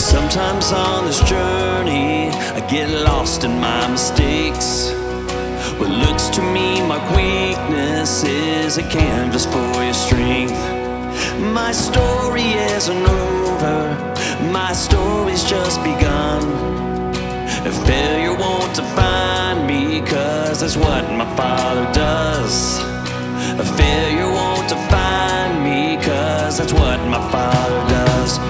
Sometimes on this journey, I get lost in my mistakes. What looks to me like weakness is a canvas for your strength. My story isn't over, my story's just begun. If failure won't define me, 'cause that's what my Father does. A failure won't define me, 'cause that's what my Father does.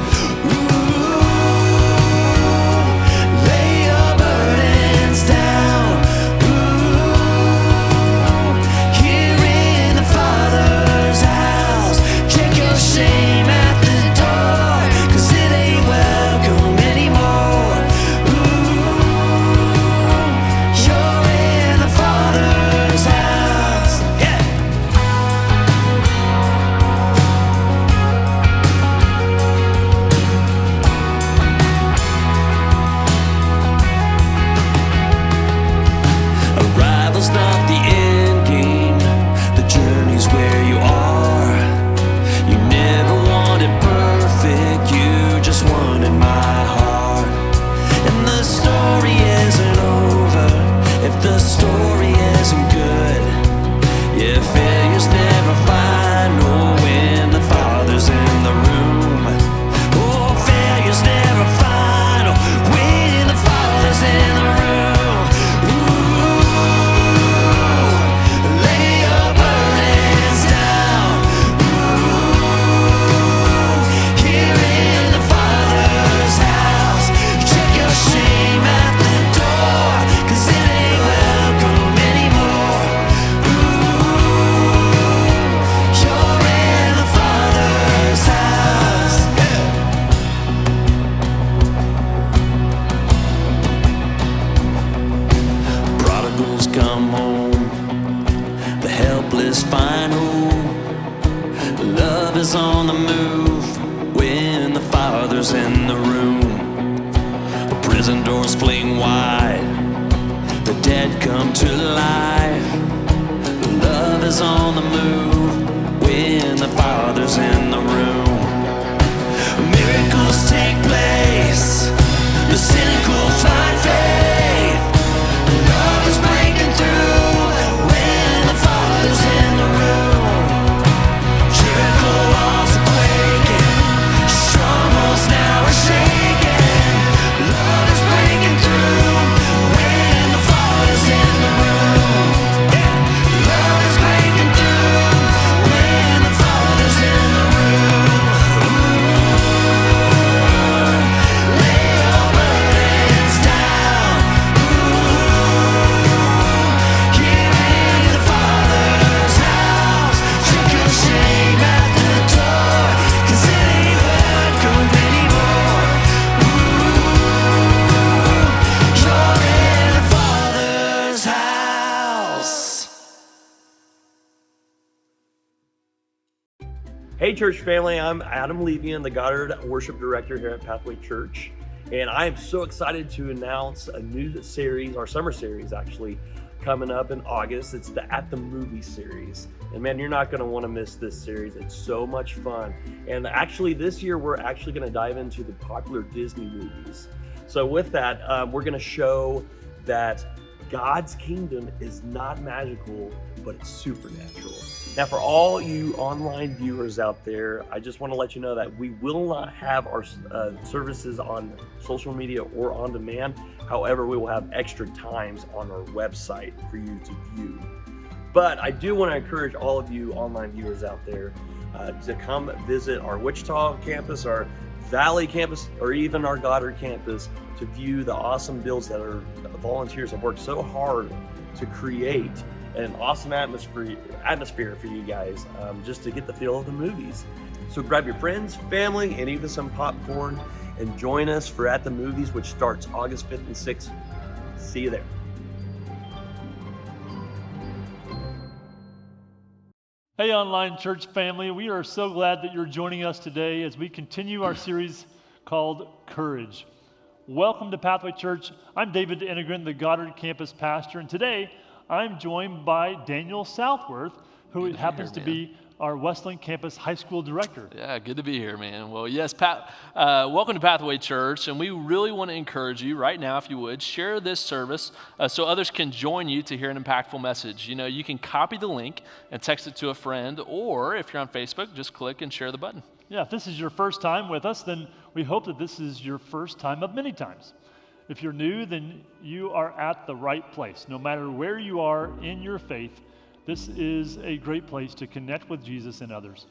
Come home, the helpless find hope. Love is on the move when the Father's in the room. The prison doors fling wide, the dead come to life. Love is on the move when the Father's in the room. Miracles take place, the cynical find faith. Love is breaking through when the Father's in the room. Jericho walls are breaking, strongholds now are shaking. Love is breaking through when the Father's in the room. Love is breaking through when the Father's in the room. Lay your burdens down. Here in the Father's house, check your shame at the door, 'cause it ain't welcome anymore. You're in the Father's house. Hey church family, I'm Adam Levian, the Goddard Worship Director here at Pathway Church, and I am so excited to announce a new series, our summer series actually, coming up in August. It's the At the Movie series, and man, you're not going to want to miss this series. It's so much fun, and actually this year we're actually going to dive into the popular Disney movies. So with that, we're going to show that God's kingdom is not magical, but it's supernatural. Now, for all you online viewers out there, I just want to let you know that we will not have our services on social media or on demand. However, we will have extra times on our website for you to view. But I do want to encourage all of you online viewers out there to come visit our Wichita campus, our Valley campus, or even our Goddard campus to view the awesome builds that our volunteers have worked so hard to create an awesome atmosphere for you guys, just to get the feel of the movies. So grab your friends, family, and even some popcorn and join us for At the Movies, which starts August 5th and 6th. See you there. Hey, online church family, we are so glad that you're joining us today as we continue our series called Courage. Welcome to Pathway Church. I'm David Integrin, the Goddard campus pastor, and today I'm joined by Daniel Southworth, who happens to be our Westlink Campus High School Director. Yeah, good to be here, man. Well, yes, Pat, welcome to Pathway Church, and we really want to encourage you right now, if you would, share this service so others can join you to hear an impactful message. You know, you can copy the link and text it to a friend, or if you're on Facebook, just click and share the button. Yeah, if this is your first time with us, then we hope that this is your first time of many times. If you're new, then you are at the right place. No matter where you are in your faith, this is a great place to connect with Jesus and others.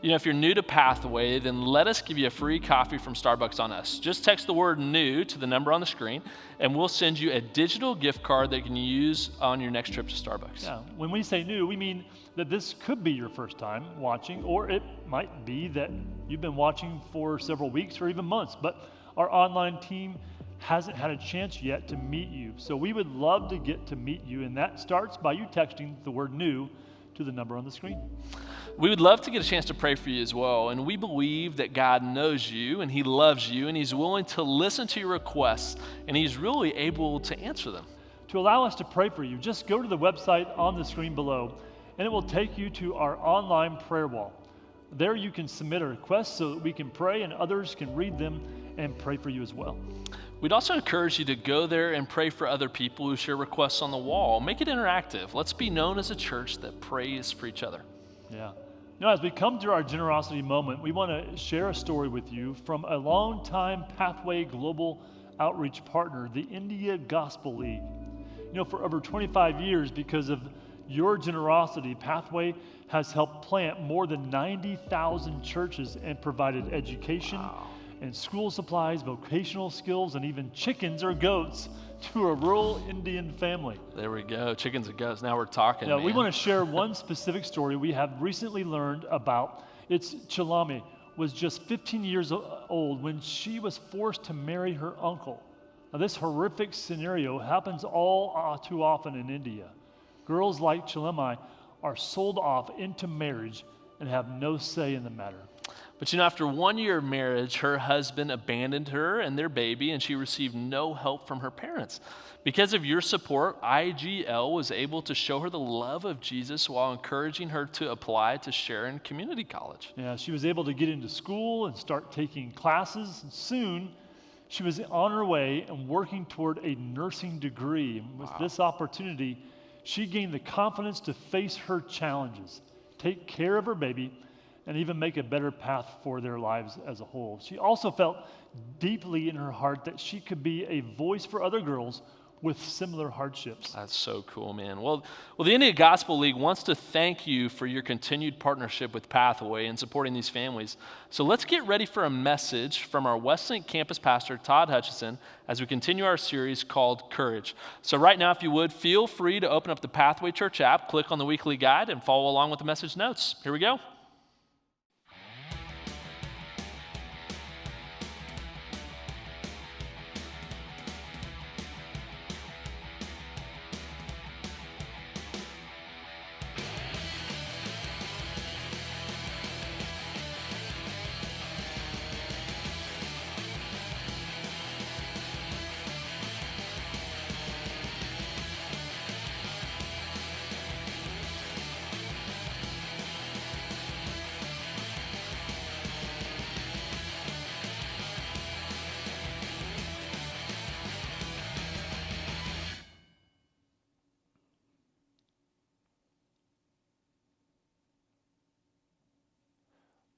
You know, if you're new to Pathway, then let us give you a free coffee from Starbucks on us. Just text the word new to the number on the screen, and we'll send you a digital gift card that you can use on your next trip to Starbucks. Yeah, when we say new, we mean that this could be your first time watching, or it might be that you've been watching for several weeks or even months, but our online team hasn't had a chance yet to meet you. So we would love to get to meet you, and that starts by you texting the word new to the number on the screen. We would love to get a chance to pray for you as well, and we believe that God knows you, and He loves you, and He's willing to listen to your requests, and He's really able to answer them. To allow us to pray for you, just go to the website on the screen below, and it will take you to our online prayer wall. There you can submit a request so that we can pray and others can read them and pray for you as well. We'd also encourage you to go there and pray for other people who share requests on the wall. Make it interactive. Let's be known as a church that prays for each other. Yeah. You know, as we come to our generosity moment, we want to share a story with you from a longtime Pathway Global Outreach partner, the India Gospel League. You know, for over 25 years, because of your generosity, Pathway has helped plant more than 90,000 churches and provided education and school supplies, vocational skills, and even chickens or goats to a rural Indian family. There we go, chickens and goats. Now we're talking. Now, man. we want to share one specific story we have recently learned about. It's Chilami was just 15 years old when she was forced to marry her uncle. Now, this horrific scenario happens all too often in India. Girls like Chilami are sold off into marriage and have no say in the matter. But you know, after 1 year of marriage, her husband abandoned her and their baby, and she received no help from her parents. Because of your support, IGL was able to show her the love of Jesus while encouraging her to apply to Sharon Community College. Yeah, she was able to get into school and start taking classes. And soon, she was on her way and working toward a nursing degree. And with this opportunity, she gained the confidence to face her challenges, take care of her baby, and even make a better path for their lives as a whole. She also felt deeply in her heart that she could be a voice for other girls with similar hardships. That's so cool, man. Well, the India Gospel League wants to thank you for your continued partnership with Pathway and supporting these families. So let's get ready for a message from our Westlink campus pastor, Todd Hutchison, as we continue our series called Courage. So right now, if you would, feel free to open up the Pathway Church app, click on the weekly guide, and follow along with the message notes. Here we go.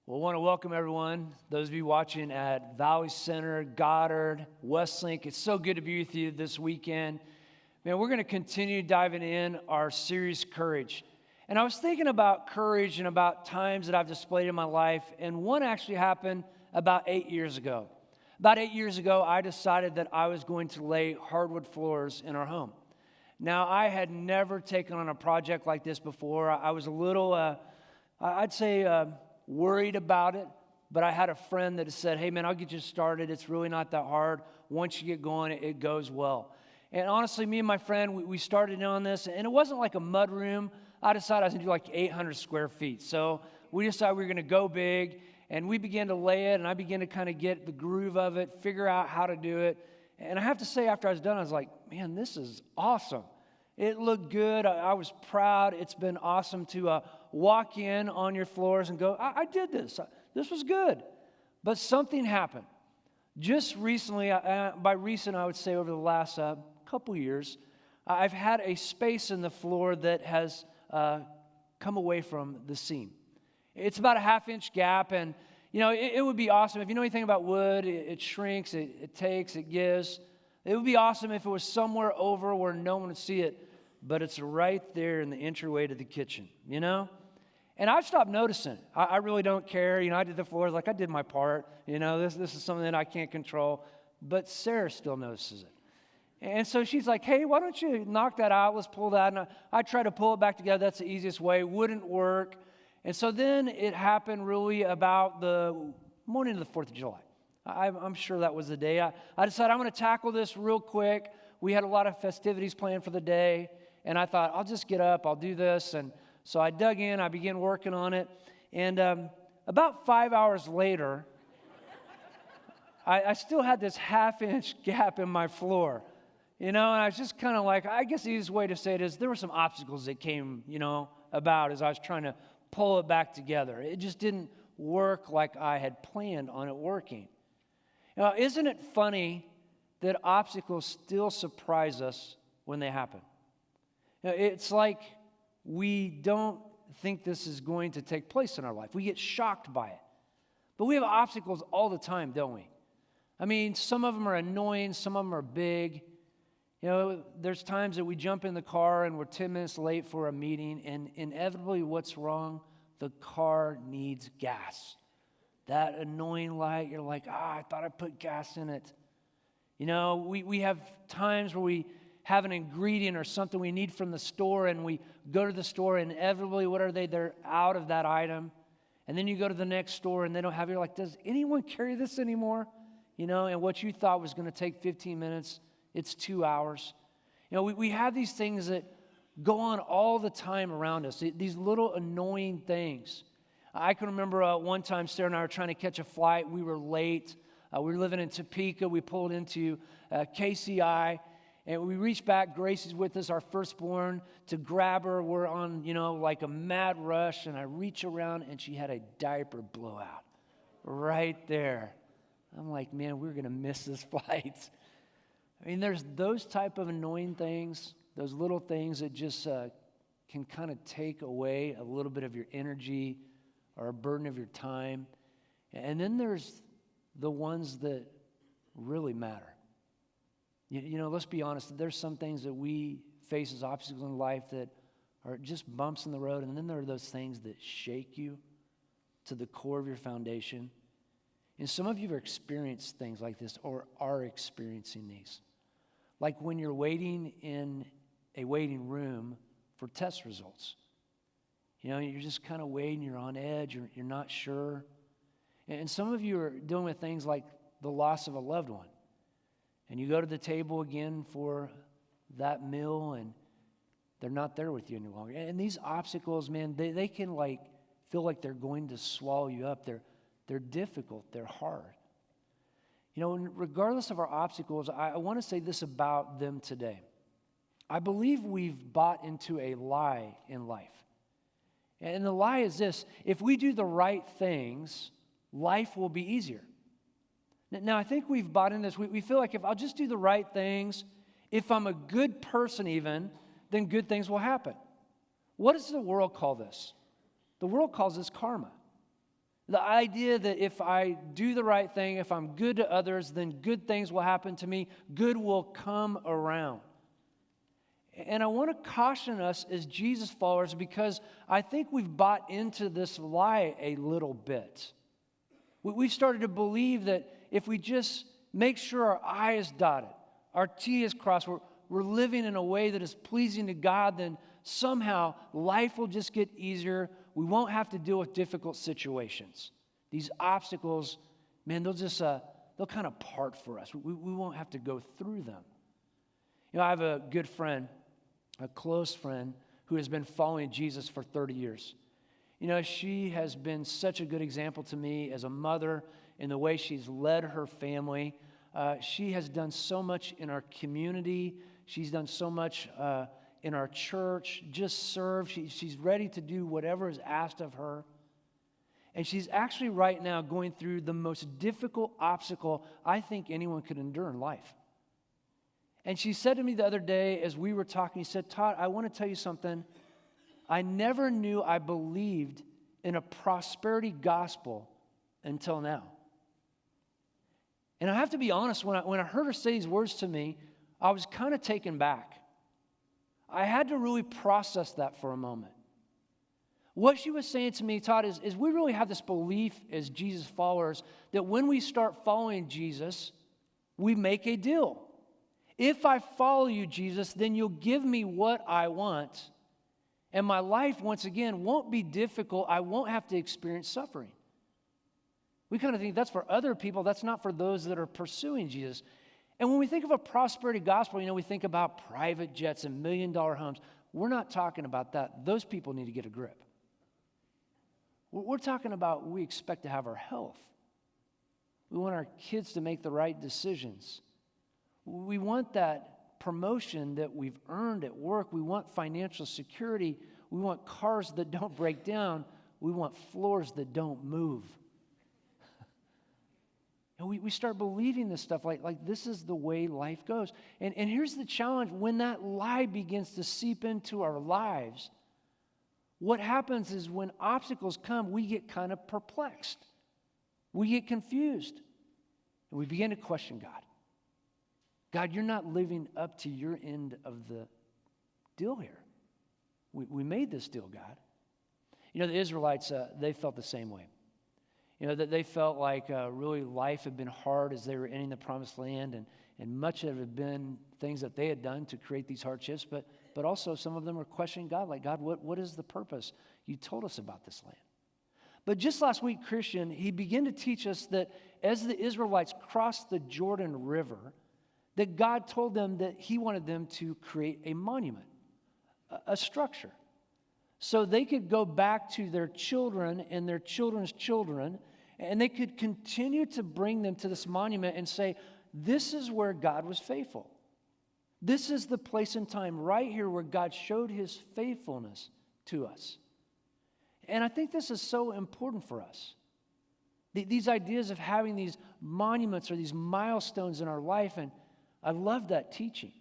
Well, I want to welcome everyone, those of you watching at Valley Center, Goddard, Westlink. It's so good to be with you this weekend. Man, we're going to continue diving in our series, Courage. And I was thinking about courage and about times that I've displayed in my life, and one actually happened about 8 years ago. About 8 years ago, I decided that I was going to lay hardwood floors in our home. Now, I had never taken on a project like this before. I was a little, worried about it, but I had a friend that said, hey man, I'll get you started. It's really not that hard. Once you get going, it goes well. And honestly, me and my friend, we started on this, and it wasn't like a mud room. I decided I was going to do like 800 square feet. So we decided we were going to go big, and we began to lay it, and I began to kind of get the groove of it, figure out how to do it. And I have to say, after I was done, I was like, man, this is awesome. It looked good. I was proud. It's been awesome to walk in on your floors and go, I did this. This was good. But something happened. Just recently, by recent I would say over the last couple years, I've had a space in the floor that has come away from the seam. It's about a half-inch gap, and it would be awesome. If you know anything about wood, it shrinks, it takes, it gives. It would be awesome if it was somewhere over where no one would see it, but it's right there in the entryway to the kitchen, And I've stopped noticing. I really don't care. I did the floors like I did my part. This is something that I can't control. But Sarah still notices it. And so she's like, hey, why don't you knock that out? Let's pull that. And I try to pull it back together. That's the easiest way. Wouldn't work. And so then it happened really about the morning of the 4th of July. I'm sure that was the day. I decided I'm going to tackle this real quick. We had a lot of festivities planned for the day. And I thought, I'll just get up. I'll do this. And so I dug in. I began working on it. And about 5 hours later, I still had this half-inch gap in my floor. And I was just kind of like, I guess the easiest way to say it is there were some obstacles that came, about as I was trying to pull it back together. It just didn't work like I had planned on it working. Isn't it funny that obstacles still surprise us when they happen? It's like we don't think this is going to take place in our life. We get shocked by it. But we have obstacles all the time, don't we? I mean, some of them are annoying, some of them are big. There's times that we jump in the car and we're 10 minutes late for a meeting, and inevitably what's wrong? The car needs gas. That annoying light, you're like, I thought I put gas in it. We have times where we have an ingredient or something we need from the store, and we go to the store, and inevitably, what are they? They're out of that item. And then you go to the next store, and they don't have it. You're like, does anyone carry this anymore? And what you thought was going to take 15 minutes, it's 2 hours. We have these things that go on all the time around us, these little annoying things. I can remember one time Sarah and I were trying to catch a flight. We were late. We were living in Topeka. We pulled into KCI, and we reached back. Gracie's with us, our firstborn, to grab her. We're on, like a mad rush, and I reach around, and she had a diaper blowout right there. I'm like, man, we're going to miss this flight. I mean, there's those type of annoying things, those little things that just can kind of take away a little bit of your energy or a burden of your time. And then there's the ones that really matter. Let's be honest, there's some things that we face as obstacles in life that are just bumps in the road, and then there are those things that shake you to the core of your foundation. And some of you have experienced things like this or are experiencing these. Like when you're waiting in a waiting room for test results. You're just kind of waiting, you're on edge, you're not sure. And some of you are dealing with things like the loss of a loved one. And you go to the table again for that meal, and they're not there with you any longer. And these obstacles, man, they can feel like they're going to swallow you up. They're difficult, they're hard. Regardless of our obstacles, I want to say this about them today. I believe we've bought into a lie in life. And the lie is this: if we do the right things, life will be easier. Now, I think we've bought in this. We feel like if I'll just do the right things, if I'm a good person even, then good things will happen. What does the world call this? The world calls this karma. The idea that if I do the right thing, if I'm good to others, then good things will happen to me. Good will come around. And I want to caution us as Jesus followers, because I think we've bought into this lie a little bit. We've started to believe that if we just make sure our I is dotted, our T is crossed, we're living in a way that is pleasing to God, then somehow life will just get easier. We won't have to deal with difficult situations. These obstacles, man, they'll kind of part for us. We won't have to go through them. I have a good friend, a close friend, who has been following Jesus for 30 years. She has been such a good example to me as a mother in the way she's led her family. She has done so much in our community. She's done so much in our church, just serve. She's ready to do whatever is asked of her. And she's actually right now going through the most difficult obstacle I think anyone could endure in life. And she said to me the other day as we were talking, she said, Todd, I want to tell you something. I never knew I believed in a prosperity gospel until now. And I have to be honest, when I heard her say these words to me, I was kind of taken back. I had to really process that for a moment. What she was saying to me, Todd, is we really have this belief as Jesus followers that when we start following Jesus, we make a deal. If I follow you, Jesus, then you'll give me what I want, and my life, once again, won't be difficult. I won't have to experience suffering. We kind of think that's for other people. That's not for those that are pursuing Jesus. And when we think of a prosperity gospel, we think about private jets and million-dollar homes. We're not talking about that. Those people need to get a grip. We're talking about we expect to have our health. We want our kids to make the right decisions. We want that promotion that we've earned at work. We want financial security. We want cars that don't break down. We want floors that don't move. And we start believing this stuff like this is the way life goes. And here's the challenge. When that lie begins to seep into our lives, what happens is when obstacles come, we get kind of perplexed. We get confused. And we begin to question God. God, you're not living up to your end of the deal here. We made this deal, God. The Israelites, they felt the same way. That they felt like really life had been hard as they were entering the promised land, and much of it had been things that they had done to create these hardships, but also some of them were questioning God, like, God, what is the purpose? You told us about this land. But just last week, Christian, he began to teach us that as the Israelites crossed the Jordan River, that God told them that he wanted them to create a monument, a structure, so they could go back to their children and their children's children, and they could continue to bring them to this monument and say, this is where God was faithful. This is the place and time right here where God showed his faithfulness to us. And I think this is so important for us. These ideas of having these monuments or these milestones in our life, and I love that teaching.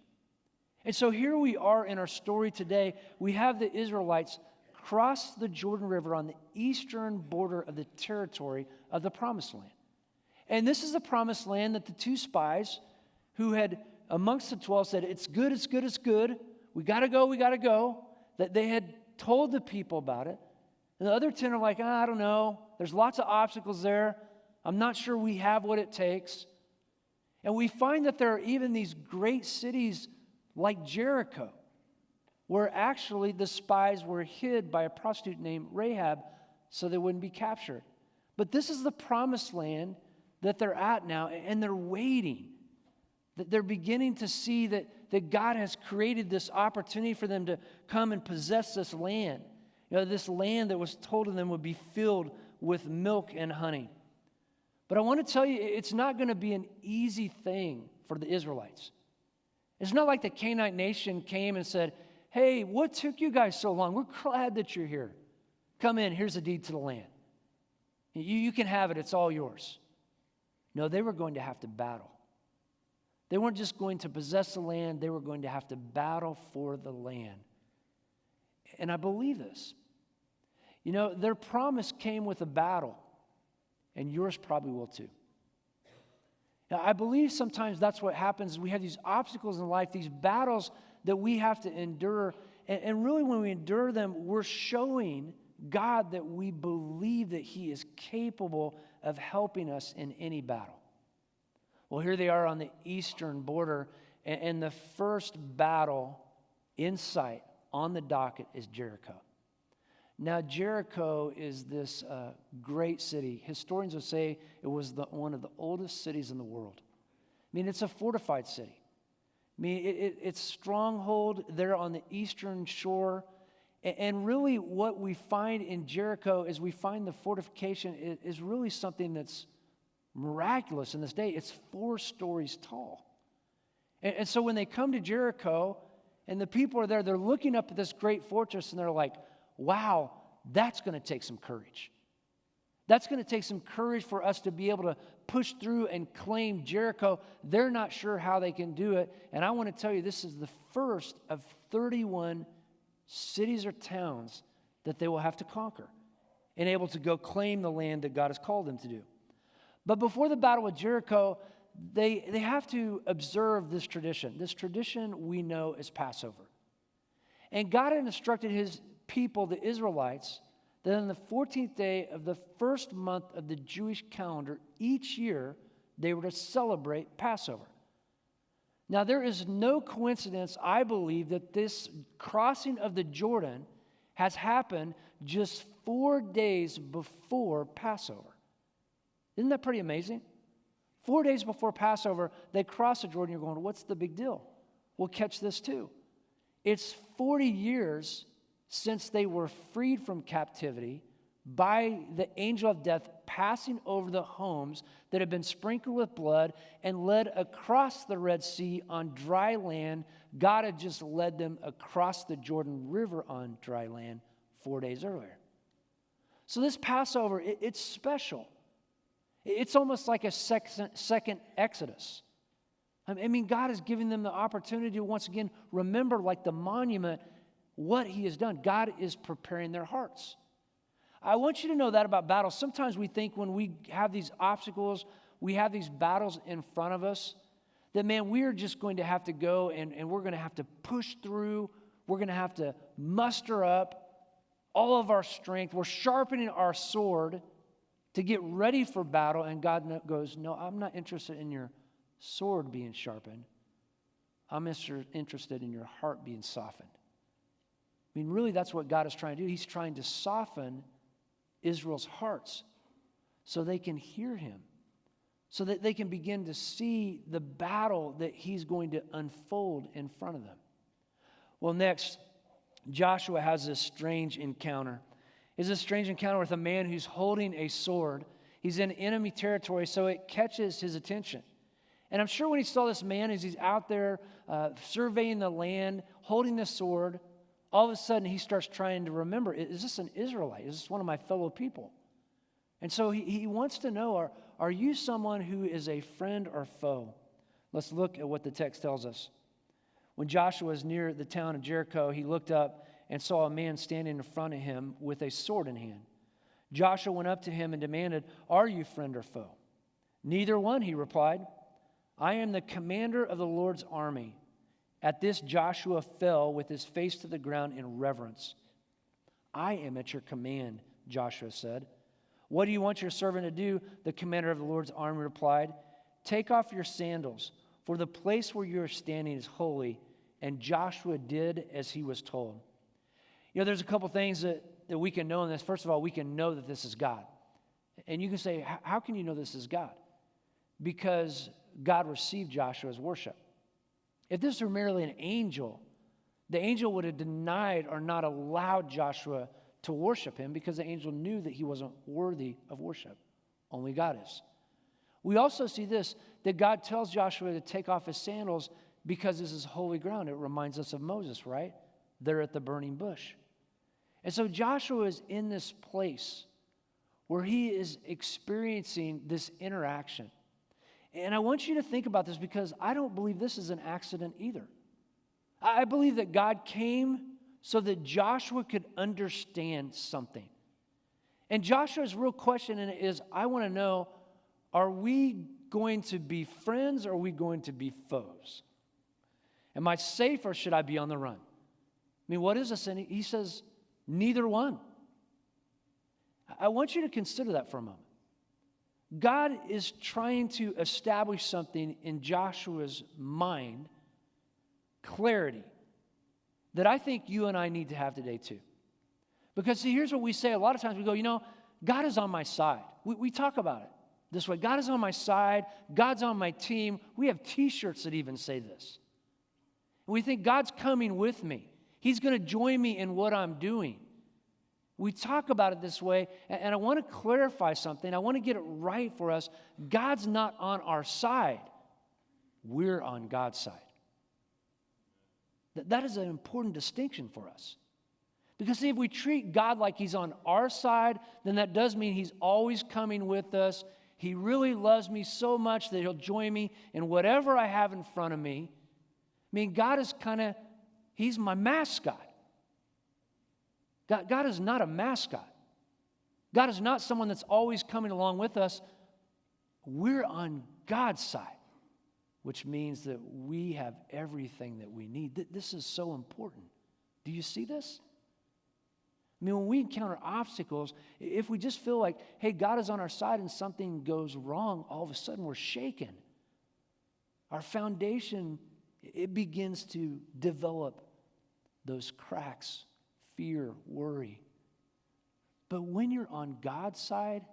And so here we are in our story today. We have the Israelites cross the Jordan River on the eastern border of the territory of the Promised Land. And this is the Promised Land that the two spies who had amongst the 12 said, it's good, it's good, it's good. We got to go. That they had told the people about it. And the other 10 are like, I don't know. There's lots of obstacles there. I'm not sure we have what it takes. And we find that there are even these great cities like Jericho, where actually the spies were hid by a prostitute named Rahab so they wouldn't be captured. But this is the Promised Land that they're at now, and they're waiting. That they're beginning to see that God has created this opportunity for them to come and possess this land. This land that was told to them would be filled with milk and honey. But I want to tell you, it's not going to be an easy thing for the Israelites. It's not like the Canaanite nation came and said, hey, what took you guys so long? We're glad that you're here. Come in, here's a deed to the land. You can have it, it's all yours. No, they were going to have to battle. They weren't just going to possess the land, they were going to have to battle for the land. And I believe this. Their promise came with a battle, and yours probably will too. Now, I believe sometimes that's what happens. We have these obstacles in life, these battles that we have to endure. And really, when we endure them, we're showing God that we believe that he is capable of helping us in any battle. Well, here they are on the eastern border, and the first battle in sight on the docket is Jericho. Now, Jericho is this great city. Historians will say it was one of the oldest cities in the world. It's a fortified city. It's stronghold there on the eastern shore. And really what we find in Jericho is we find the fortification is really something that's miraculous in this day. It's 4 stories tall. And so when they come to Jericho, And the people are there, they're looking up at this great fortress, and they're like, wow, that's going to take some courage. That's going to take some courage for us to be able to push through and claim Jericho. They're not sure how they can do it. And I want to tell you, this is the first of 31 cities or towns that they will have to conquer and able to go claim the land that God has called them to do. But before the battle of Jericho, they have to observe this tradition. This tradition we know as Passover. And God had instructed his people, the Israelites, that on the 14th day of the first month of the Jewish calendar, each year, they were to celebrate Passover. Now, there is no coincidence, I believe, that this crossing of the Jordan has happened just 4 days before Passover. Isn't that pretty amazing? 4 days before Passover, they cross the Jordan. You're going, what's the big deal? We'll catch this too. It's 40 years since they were freed from captivity by the angel of death passing over the homes that had been sprinkled with blood and led across the Red Sea on dry land. God had just led them across the Jordan River on dry land 4 days earlier. So this Passover, it's special. It's almost like a second Exodus. I mean, God is giving them the opportunity to once again remember, like the monument, what he has done. God is preparing their hearts. I want you to know that about battles. Sometimes we think when we have these obstacles, we have these battles in front of us, that, man, we're just going to have to go and we're going to have to push through. We're going to have to muster up all of our strength. We're sharpening our sword to get ready for battle. And God goes, no, I'm not interested in your sword being sharpened. I'm interested in your heart being softened. I mean, really, that's what God is trying to do. He's trying to soften Israel's hearts so they can hear him, so that they can begin to see the battle that he's going to unfold in front of them. Well, next, Joshua has this strange encounter. It's a strange encounter with a man who's holding a sword. He's in enemy territory, so it catches his attention. And I'm sure when he saw this man as he's out there surveying the land, holding the sword, all of a sudden he starts trying to remember, is this an Israelite? Is this one of my fellow people? And so he wants to know, are you someone who is a friend or foe? Let's look at what the text tells us. When Joshua was near the town of Jericho, he looked up and saw a man standing in front of him with a sword in hand. Joshua went up to him and demanded, are you friend or foe? Neither one, he replied. I am the commander of the Lord's army. At this, Joshua fell with his face to the ground in reverence. I am at your command, Joshua said. What do you want your servant to do? The commander of the Lord's army replied. Take off your sandals, for the place where you are standing is holy. And Joshua did as he was told. You know, there's a couple things that we can know in this. First of all, we can know that this is God. And you can say, how can you know this is God? Because God received Joshua's worship. If this were merely an angel, the angel would have denied or not allowed Joshua to worship him because the angel knew that he wasn't worthy of worship. Only God is. We also see this, that God tells Joshua to take off his sandals because this is holy ground. It reminds us of Moses, right? They're at the burning bush. And so Joshua is in this place where he is experiencing this interaction. And I want you to think about this because I don't believe this is an accident either. I believe that God came so that Joshua could understand something. And Joshua's real question is, I want to know, are we going to be friends or are we going to be foes? Am I safe or should I be on the run? I mean, what is this? And he says, neither one. I want you to consider that for a moment. God is trying to establish something in Joshua's mind, clarity, that I think you and I need to have today too. Because see, here's what we say. A lot of times we go, God is on my side. We talk about it this way. God is on my side. God's on my team. We have t-shirts that even say this. And we think God's coming with me. He's going to join me in what I'm doing. We talk about it this way, and I want to clarify something. I want to get it right for us. God's not on our side. We're on God's side. That is an important distinction for us. Because see, if we treat God like he's on our side, then that does mean he's always coming with us. He really loves me so much that he'll join me in whatever I have in front of me. I mean, God is he's my mascot. God is not a mascot. God is not someone that's always coming along with us. We're on God's side, which means that we have everything that we need. This is so important. Do you see this? I mean, when we encounter obstacles, if we just feel like, hey, God is on our side and something goes wrong, all of a sudden we're shaken. Our foundation, it begins to develop those cracks, fear, worry. But when you're on God's side,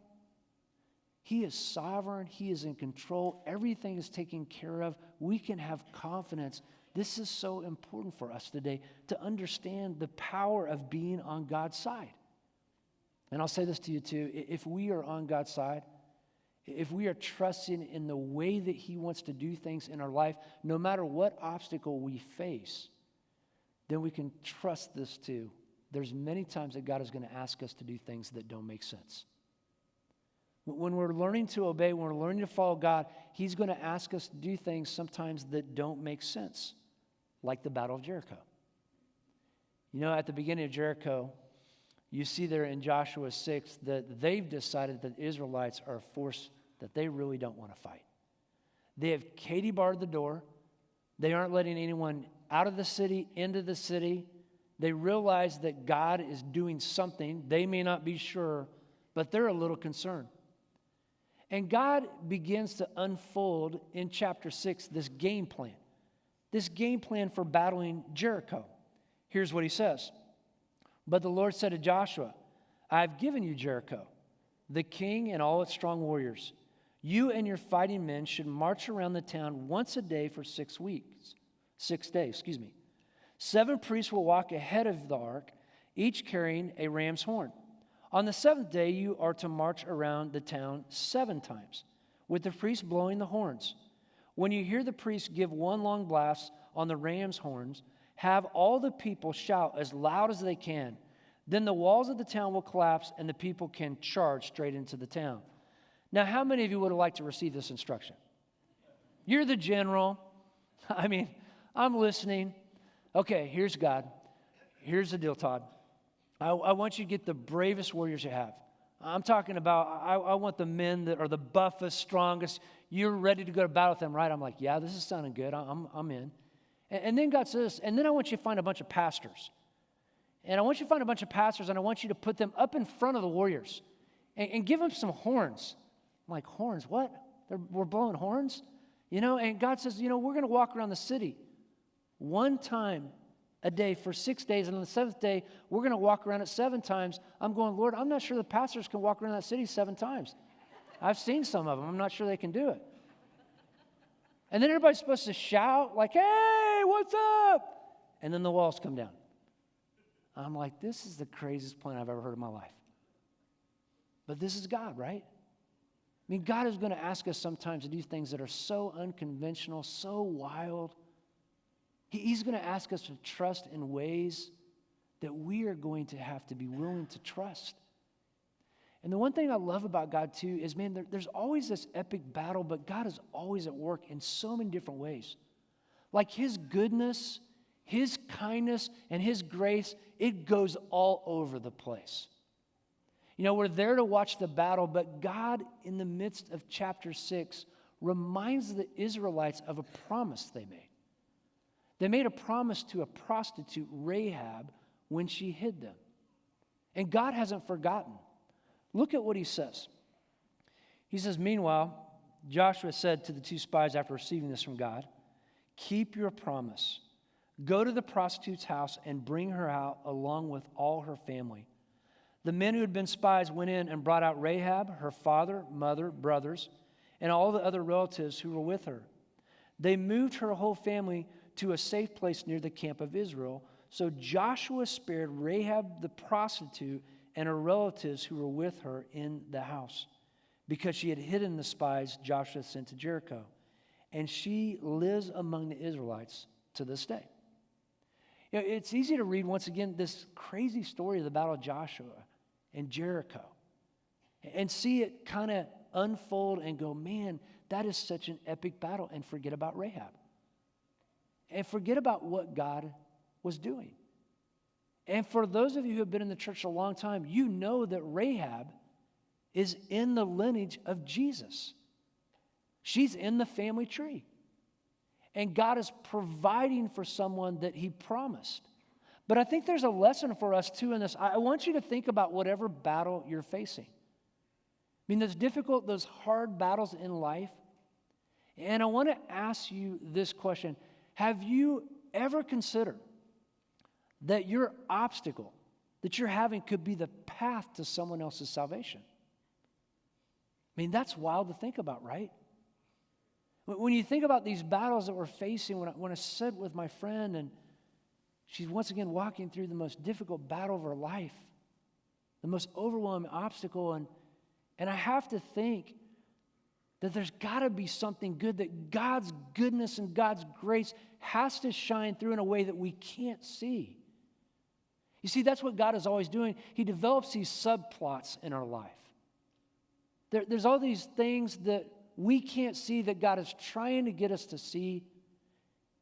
he is sovereign. He is in control. Everything is taken care of. We can have confidence. This is so important for us today to understand the power of being on God's side. And I'll say this to you too. If we are on God's side, if we are trusting in the way that he wants to do things in our life, no matter what obstacle we face, then we can trust this too. There's many times that God is going to ask us to do things that don't make sense. When we're learning to obey, when we're learning to follow God, he's going to ask us to do things sometimes that don't make sense, like the Battle of Jericho. You know, at the beginning of Jericho, you see there in Joshua 6 that they've decided that the Israelites are a force that they really don't want to fight. They have Katie barred the door. They aren't letting anyone out of the city, into the city. They realize that God is doing something. They may not be sure, but they're a little concerned. And God begins to unfold in chapter 6 this game plan for battling Jericho. Here's what he says. But the Lord said to Joshua, I have given you Jericho, the king and all its strong warriors. You and your fighting men should march around the town once a day for 6 days. 7 priests will walk ahead of the ark, each carrying a ram's horn. On the 7th day, you are to march around the town 7 times, with the priests blowing the horns. When you hear the priests give one long blast on the ram's horns, have all the people shout as loud as they can. Then the walls of the town will collapse and the people can charge straight into the town. Now, how many of you would have liked to receive this instruction? You're the general. I mean, I'm listening. Okay, here's God. Here's the deal, Todd. I want you to get the bravest warriors you have. I'm talking about, I want the men that are the buffest, strongest. You're ready to go to battle with them, right? I'm like, yeah, this is sounding good. I'm in. And then God says, and then I want you to find a bunch of pastors. And I want you to find a bunch of pastors, and I want you to put them up in front of the warriors and give them some horns. I'm like, horns? What? We're blowing horns? You know, and God says, you know, we're going to walk around the city one time a day for 6 days, and on the 7th day, we're going to walk around it 7 times. I'm going, Lord, I'm not sure the pastors can walk around that city 7 times. I've seen some of them. I'm not sure they can do it. And then everybody's supposed to shout like, hey, what's up? And then the walls come down. I'm like, this is the craziest plan I've ever heard in my life. But this is God, right? I mean, God is going to ask us sometimes to do things that are so unconventional, so wild. He's going to ask us to trust in ways that we are going to have to be willing to trust. And the one thing I love about God, too, is, man, there's always this epic battle, but God is always at work in so many different ways. Like his goodness, his kindness, and his grace, it goes all over the place. You know, we're there to watch the battle, but God, in the midst of chapter 6, reminds the Israelites of a promise they made. They made a promise to a prostitute, Rahab, when she hid them. And God hasn't forgotten. Look at what he says. He says, meanwhile, Joshua said to the 2 spies after receiving this from God, keep your promise. Go to the prostitute's house and bring her out along with all her family. The men who had been spies went in and brought out Rahab, her father, mother, brothers, and all the other relatives who were with her. They moved her whole family to a safe place near the camp of Israel. So Joshua spared Rahab the prostitute and her relatives who were with her in the house, because she had hidden the spies Joshua sent to Jericho. And she lives among the Israelites to this day. It's easy to read, once again, this crazy story of the Battle of Joshua and Jericho and see it kind of unfold and go, man, that is such an epic battle, and forget about Rahab. And forget about what God was doing. And for those of you who have been in the church a long time, you know that Rahab is in the lineage of Jesus. She's in the family tree. And God is providing for someone that he promised. But I think there's a lesson for us too in this. I want you to think about whatever battle you're facing. I mean, those difficult, those hard battles in life. And I want to ask you this question. Have you ever considered that your obstacle that you're having could be the path to someone else's salvation? I mean, that's wild to think about, right? When you think about these battles that we're facing, when I sit with my friend and she's once again walking through the most difficult battle of her life, the most overwhelming obstacle, and I have to think that there's got to be something good, that God's goodness and God's grace has to shine through in a way that we can't see. You see, that's what God is always doing. He develops these subplots in our life. There's all these things that we can't see that God is trying to get us to see,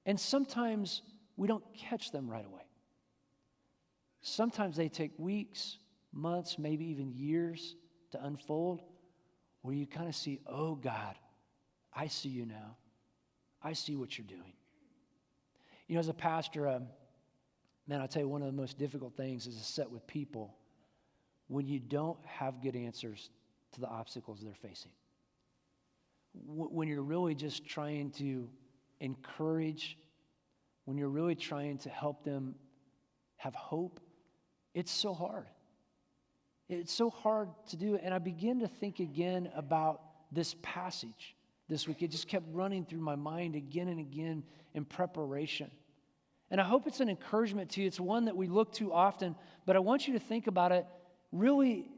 and sometimes we don't catch them right away. Sometimes they take weeks, months, maybe even years to unfold, where you kind of see, oh God, I see you now. I see what you're doing. You know, as a pastor, man, I'll tell you, one of the most difficult things is to sit with people when you don't have good answers to the obstacles they're facing. When you're really just trying to encourage, when you're really trying to help them have hope, it's so hard. It's so hard to do. And I begin to think again about this passage this week. It just kept running through my mind again and again in preparation. And I hope it's an encouragement to you. It's one that we look to often, but I want you to think about it really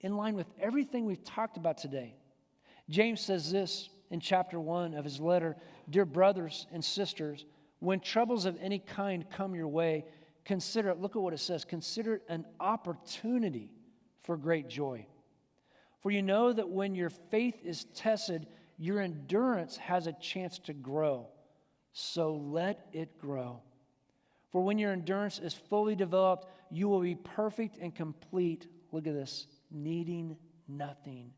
in line with everything we've talked about today. James says this in chapter 1 of his letter, "Dear brothers and sisters, when troubles of any kind come your way, consider it," look at what it says, "consider it an opportunity for great joy. For you know that when your faith is tested, your endurance has a chance to grow. So let it grow. For when your endurance is fully developed, you will be perfect and complete," look at this, "needing nothing."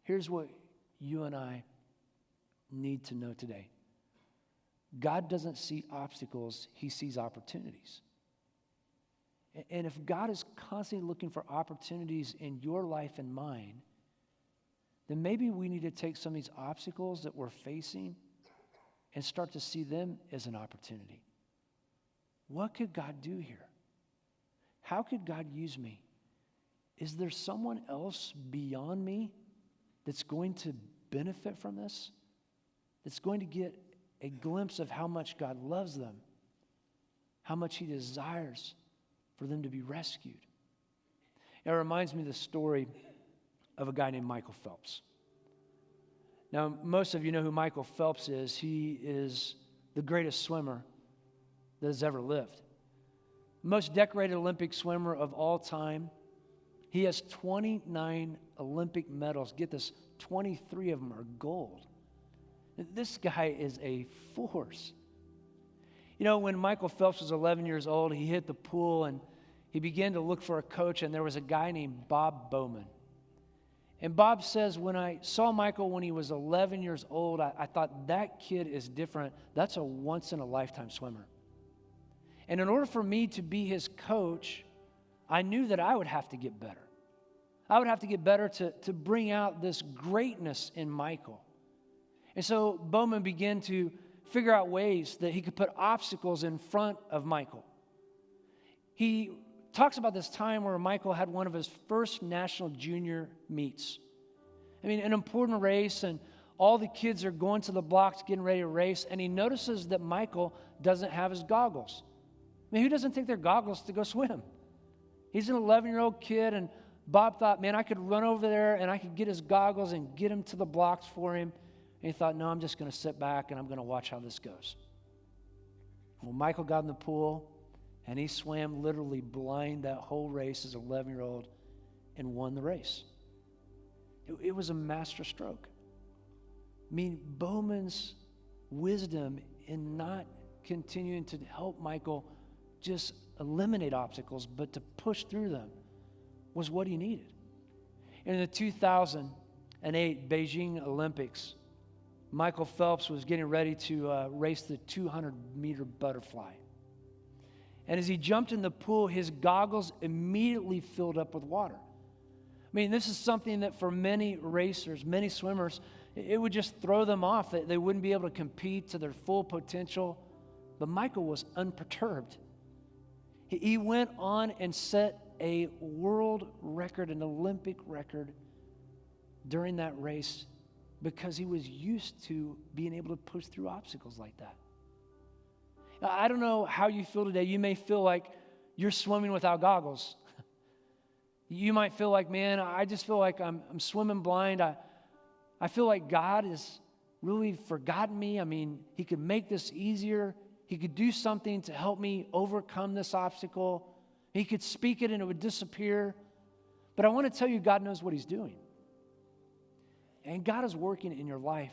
Here's what you and I need to know today. God doesn't see obstacles, he sees opportunities. And if God is constantly looking for opportunities in your life and mine, then maybe we need to take some of these obstacles that we're facing and start to see them as an opportunity. What could God do here? How could God use me? Is there someone else beyond me that's going to benefit from this? That's going to get a glimpse of how much God loves them, how much he desires for them to be rescued. It reminds me of the story of a guy named Michael Phelps. Now, most of you know who Michael Phelps is. He is the greatest swimmer that has ever lived. Most decorated Olympic swimmer of all time. He has 29 Olympic medals. Get this, 23 of them are gold. This guy is a force. You know, when Michael Phelps was 11 years old, he hit the pool and he began to look for a coach, and there was a guy named Bob Bowman. And Bob says, when I saw Michael when he was 11 years old, I thought, that kid is different. That's a once-in-a-lifetime swimmer. And in order for me to be his coach, I knew that I would have to get better. I would have to get better to bring out this greatness in Michael. And so Bowman began to figure out ways that he could put obstacles in front of Michael. He talks about this time where Michael had one of his first national junior meets. I mean, an important race, and all the kids are going to the blocks getting ready to race, and he notices that Michael doesn't have his goggles. I mean, who doesn't take their goggles to go swim? He's an 11-year-old kid, and Bob thought, man, I could run over there and I could get his goggles and get him to the blocks for him. And he thought, no, I'm just going to sit back and I'm going to watch how this goes. Well, Michael got in the pool, and he swam literally blind that whole race as an 11-year-old and won the race. It was a master stroke. I mean, Bowman's wisdom in not continuing to help Michael just eliminate obstacles, but to push through them was what he needed. In the 2008 Beijing Olympics, Michael Phelps was getting ready to race the 200-meter butterfly. And as he jumped in the pool, his goggles immediately filled up with water. I mean, this is something that for many racers, many swimmers, it would just throw them off. They wouldn't be able to compete to their full potential. But Michael was unperturbed. He went on and set a world record, an Olympic record during that race because he was used to being able to push through obstacles like that. Now, I don't know how you feel today. You may feel like you're swimming without goggles. You might feel like, man, I just feel like I'm swimming blind. I feel like God has really forgotten me. I mean, he could make this easier. He could do something to help me overcome this obstacle. He could speak it and it would disappear. But I want to tell you, God knows what he's doing. And God is working in your life.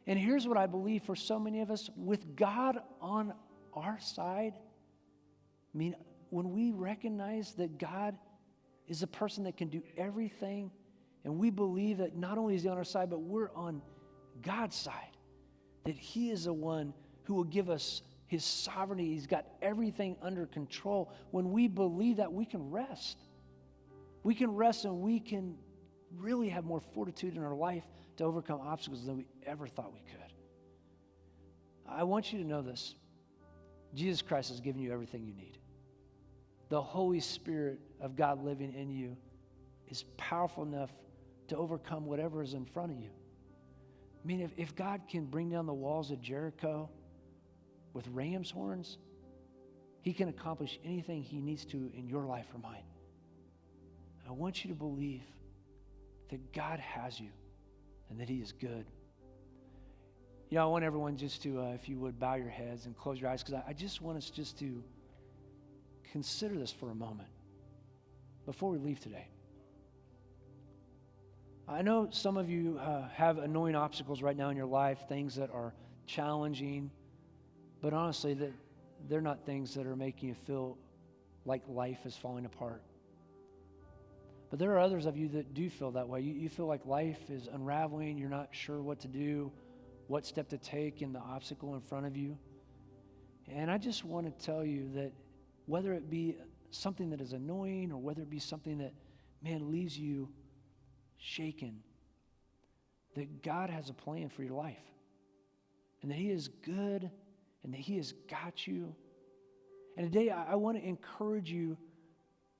And here's what I believe for so many of us, with God on our side, I mean, when we recognize that God is a person that can do everything, and we believe that not only is he on our side, but we're on God's side, that he is the one who will give us his sovereignty. He's got everything under control. When we believe that, we can rest. We can rest and we can really have more fortitude in our life to overcome obstacles than we ever thought we could. I want you to know this. Jesus Christ has given you everything you need. The Holy Spirit of God living in you is powerful enough to overcome whatever is in front of you. I mean, if God can bring down the walls of Jericho with ram's horns, he can accomplish anything he needs to in your life or mine. I want you to believe that God has you and that he is good. You know, I want everyone just to, if you would, bow your heads and close your eyes, because I just want us just to consider this for a moment before we leave today. I know some of you have annoying obstacles right now in your life, things that are challenging, but honestly, that they're not things that are making you feel like life is falling apart. But there are others of you that do feel that way. You feel like life is unraveling. You're not sure what to do, what step to take in the obstacle in front of you. And I just want to tell you that whether it be something that is annoying or whether it be something that, man, leaves you shaken, that God has a plan for your life and that he is good and that he has got you. And today I want to encourage you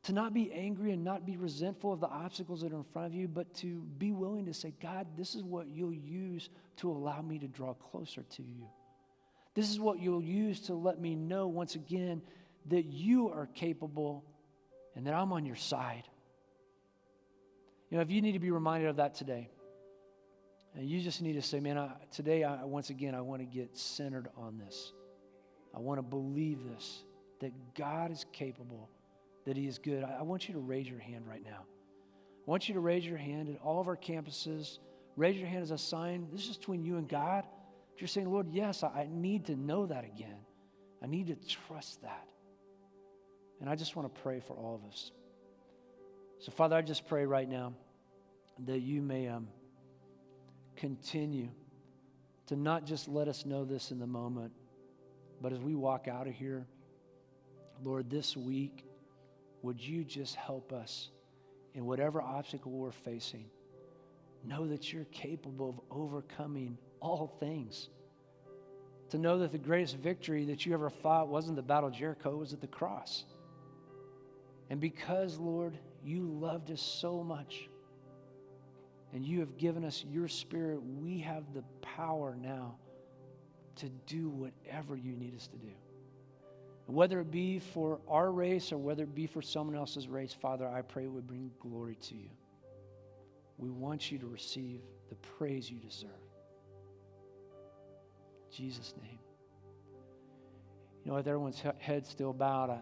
to not be angry and not be resentful of the obstacles that are in front of you, but to be willing to say, God, this is what you'll use to allow me to draw closer to you. This is what you'll use to let me know once again that you are capable and that I'm on your side. You know, if you need to be reminded of that today, and you just need to say, man, today, once again, I want to get centered on this. I want to believe this, that God is capable, that he is good. I want you to raise your hand right now. I want you to raise your hand at all of our campuses. Raise your hand as a sign. This is between you and God. If you're saying, Lord, yes, I need to know that again. I need to trust that. And I just want to pray for all of us. So, Father, I just pray right now that you may continue to not just let us know this in the moment, but as we walk out of here, Lord, this week, would you just help us in whatever obstacle we're facing? Know that you're capable of overcoming all things. To know that the greatest victory that you ever fought wasn't the battle of Jericho, it was at the cross. And because, Lord, you loved us so much and you have given us your Spirit, we have the power now to do whatever you need us to do. Whether it be for our race or whether it be for someone else's race, Father, I pray it would bring glory to you. We want you to receive the praise you deserve. In Jesus' name. With everyone's head still bowed,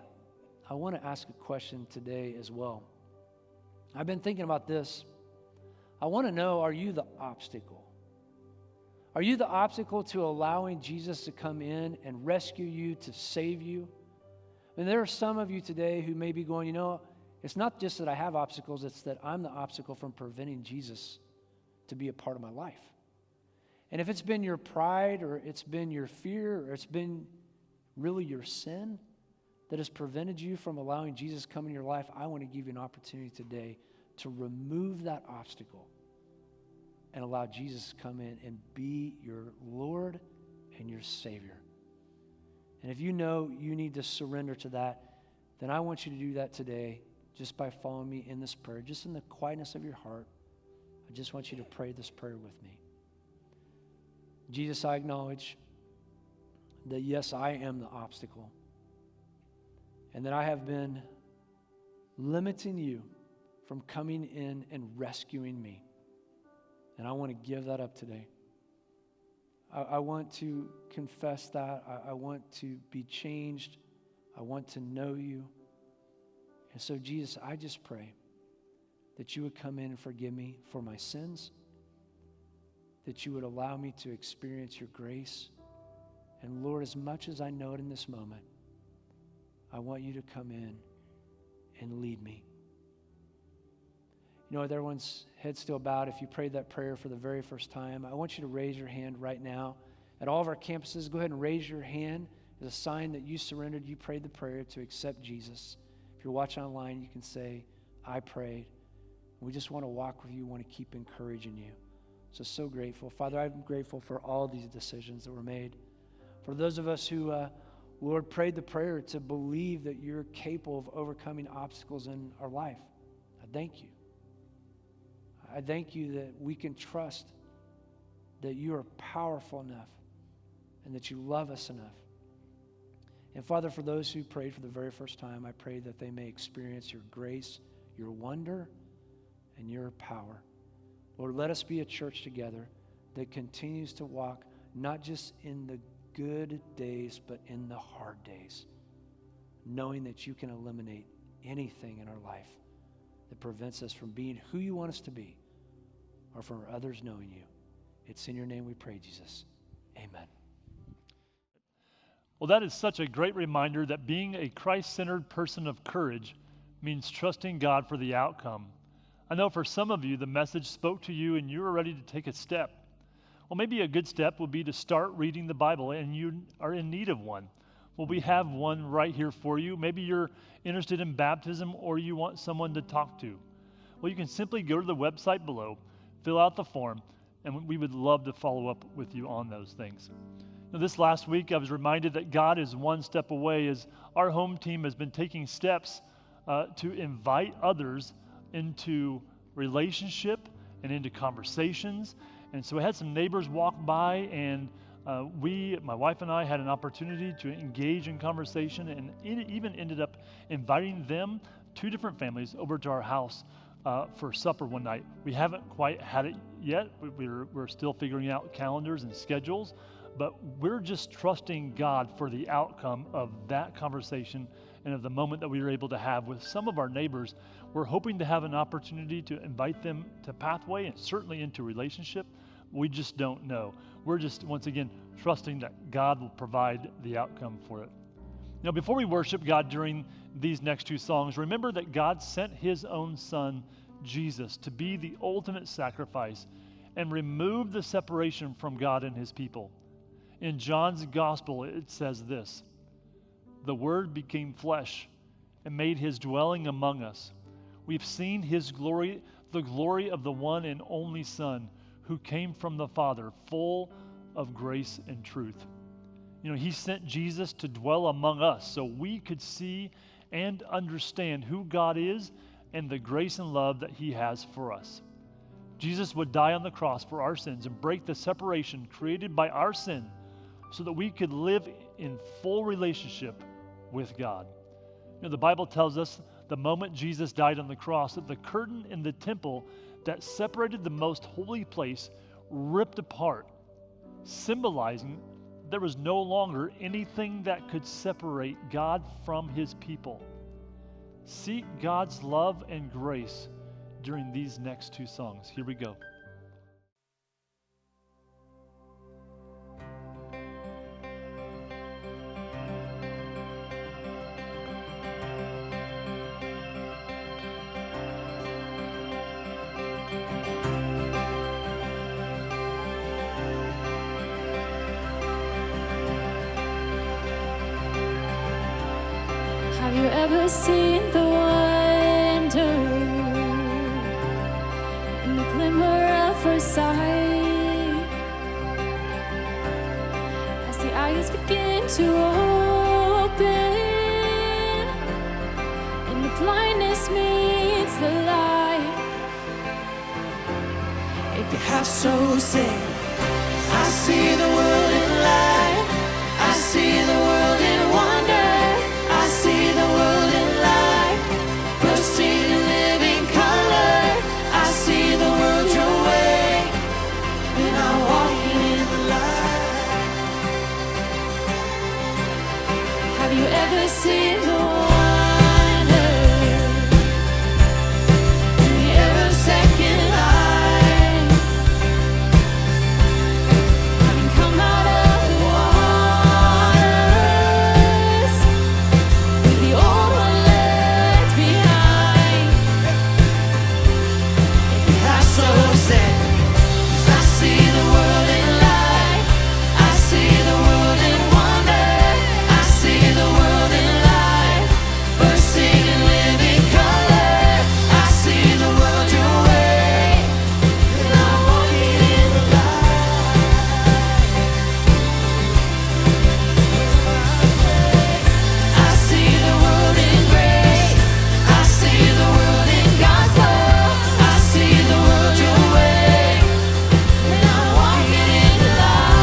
I want to ask a question today as well. I've been thinking about this. I want to know, are you the obstacle? Are you the obstacle to allowing Jesus to come in and rescue you, to save you? And there are some of you today who may be going, it's not just that I have obstacles, it's that I'm the obstacle from preventing Jesus to be a part of my life. And if it's been your pride, or it's been your fear, or it's been really your sin that has prevented you from allowing Jesus to come in your life, I want to give you an opportunity today to remove that obstacle and allow Jesus to come in and be your Lord and your Savior. And if you know you need to surrender to that, then I want you to do that today just by following me in this prayer, just in the quietness of your heart. I just want you to pray this prayer with me. Jesus, I acknowledge that yes, I am the obstacle, and that I have been limiting you from coming in and rescuing me. And I want to give that up today. I want to confess that. I want to be changed. I want to know you. And so, Jesus, I just pray that you would come in and forgive me for my sins, that you would allow me to experience your grace. And Lord, as much as I know it in this moment, I want you to come in and lead me. With everyone's head still bowed, if you prayed that prayer for the very first time, I want you to raise your hand right now. At all of our campuses, go ahead and raise your hand as a sign that you surrendered, you prayed the prayer to accept Jesus. If you're watching online, you can say, I prayed. We just want to walk with you, want to keep encouraging you. So grateful. Father, I'm grateful for all these decisions that were made. For those of us who, Lord, prayed the prayer to believe that you're capable of overcoming obstacles in our life, I thank you. I thank you that we can trust that you are powerful enough and that you love us enough. And Father, for those who prayed for the very first time, I pray that they may experience your grace, your wonder, and your power. Lord, let us be a church together that continues to walk not just in the good days, but in the hard days, knowing that you can eliminate anything in our life that prevents us from being who you want us to be, or from others knowing you. It's in your name we pray, Jesus. Amen. Well, that is such a great reminder that being a Christ-centered person of courage means trusting God for the outcome. I know for some of you, the message spoke to you and you were ready to take a step. Well, maybe a good step would be to start reading the Bible, and you are in need of one. Well, we have one right here for you. Maybe you're interested in baptism, or you want someone to talk to. Well, you can simply go to the website below, fill out the form, and we would love to follow up with you on those things. This last week, I was reminded that God is one step away, as our home team has been taking steps to invite others into relationship and into conversations. And so I had some neighbors walk by, and my wife and I had an opportunity to engage in conversation, and it even ended up inviting them, 2 different families, over to our house for supper one night. We haven't quite had it yet. We're still figuring out calendars and schedules, but we're just trusting God for the outcome of that conversation and of the moment that we were able to have with some of our neighbors. We're hoping to have an opportunity to invite them to Pathway and certainly into relationship. We just don't know. We're just, once again, trusting that God will provide the outcome for it. Before we worship God during these next 2 songs, remember that God sent his own son, Jesus, to be the ultimate sacrifice and remove the separation from God and his people. In John's gospel, it says this: "The Word became flesh and made his dwelling among us. We've seen his glory, the glory of the one and only Son, who came from the Father, full of grace and truth." He sent Jesus to dwell among us so we could see and understand who God is and the grace and love that he has for us. Jesus would die on the cross for our sins and break the separation created by our sin so that we could live in full relationship with God. The Bible tells us the moment Jesus died on the cross, that the curtain in the temple that separated the most holy place ripped apart, symbolizing there was no longer anything that could separate God from his people. Seek God's love and grace during these next two songs. Here we go. Have you ever seen the wonder in the glimmer of first sight? As the eyes begin to open and the blindness meets the light. If your heart's so sick, I see the world in light. I see the world in wonder. I see the world in light, bursting in living color. I see the world your way, and I'm walking in the light. Have you ever seen the wonder in the air of second light? Having come out of the waters, the old one left behind. If your heart's so sad, 'cause I see the world in light. I see the world in wonder. I see the world in light, bursting in living color. I see the world your way, and I'm walking in the light. I see the world in grace. I see the world in God's love. I see the world your way, and I'm walking in the light.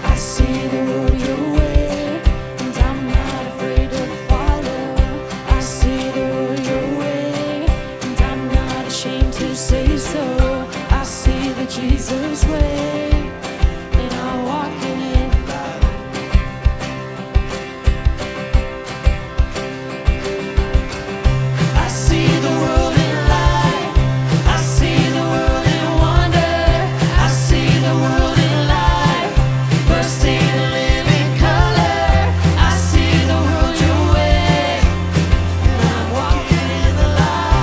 I see the world your way, and I'm not afraid to follow. I see the world your way, and I'm not ashamed to say so. I see the Jesus way, and I'm walking in the light. I see the world in light. I see the world in wonder. I see the world in light, bursting in living color. I see the world your way, and I'm walking in the light.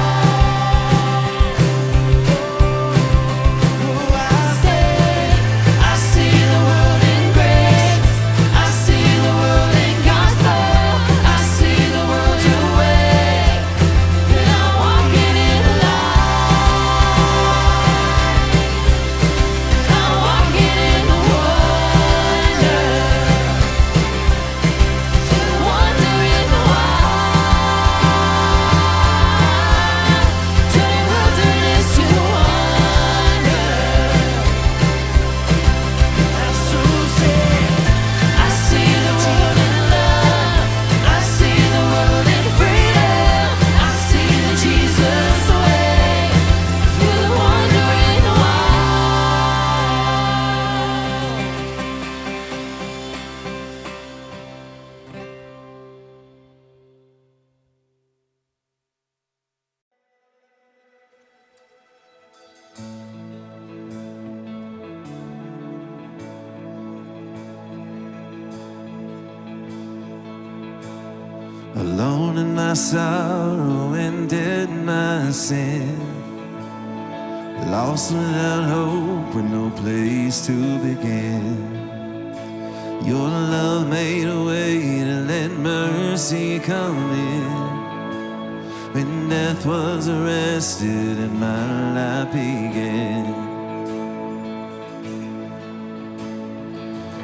I see the world in grace. I see the world in God's love. I see the world your way, and I'm walking in the light. I'm walking in the wonder, wonder in the wild, turning wilderness to wonder. I'm so sad. I see the world in love. I see the world in freedom. I see the Jesus way. You're the wonder in the wild. Alone in my sorrow and in my sin, lost without hope with no place to begin. Your love made a way to let mercy come in. When death was arrested and my life began,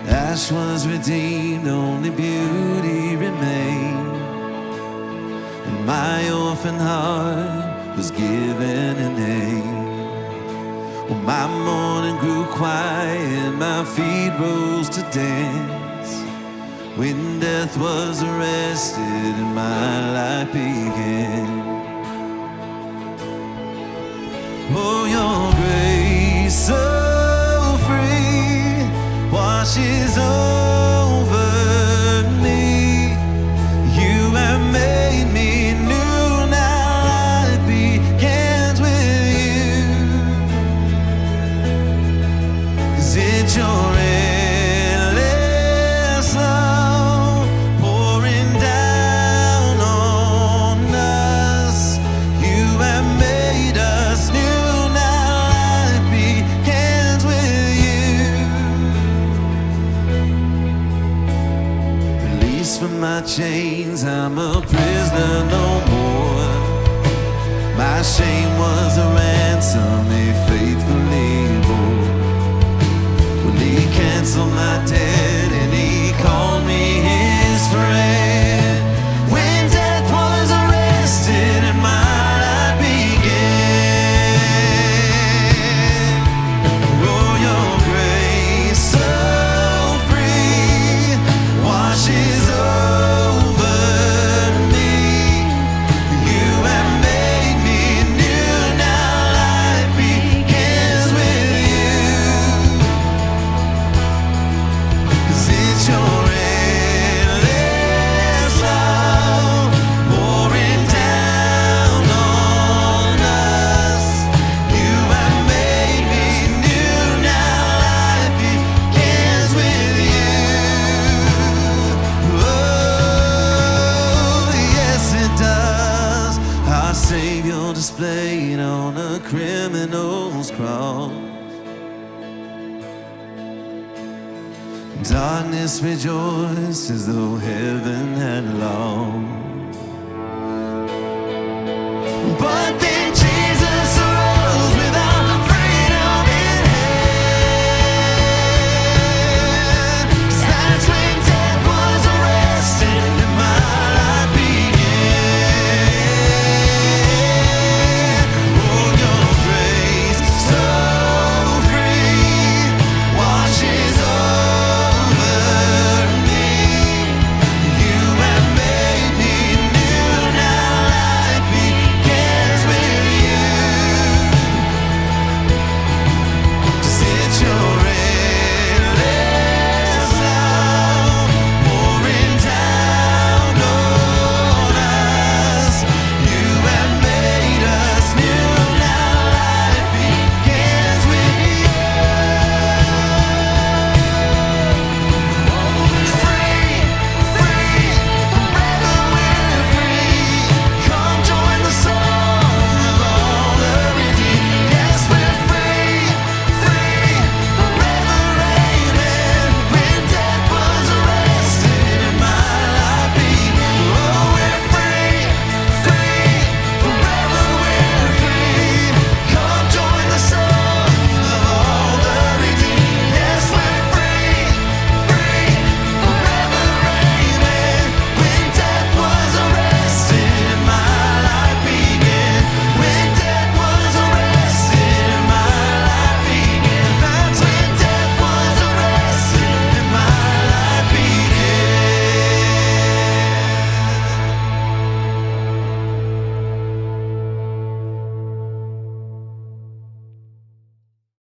ash was redeemed, only beauty remained. And my orphan heart was given a name. Well, my mourning grew quiet, my feet rose to dance. when death was arrested and my life began. Oh, your grace so free washes over me. You have made me new, now life begins with you. 'Cause it's your endless love pouring down on us. You have made us new, now life begins with you. Released from my chains, I'm a prisoner no more. My shame was a ransom he faithfully bore. When he canceled my debt and he called me his friend. When death was arrested and my life began. Oh, your grace so free washes over me. You have made me new, now life begins with you. 'Cause it's your endless love pouring down on us. You have made me new, now life begins with you. Oh, yes it does. Our Savior displayed on a criminal's cross. Darkness rejoiced as though heaven had lost.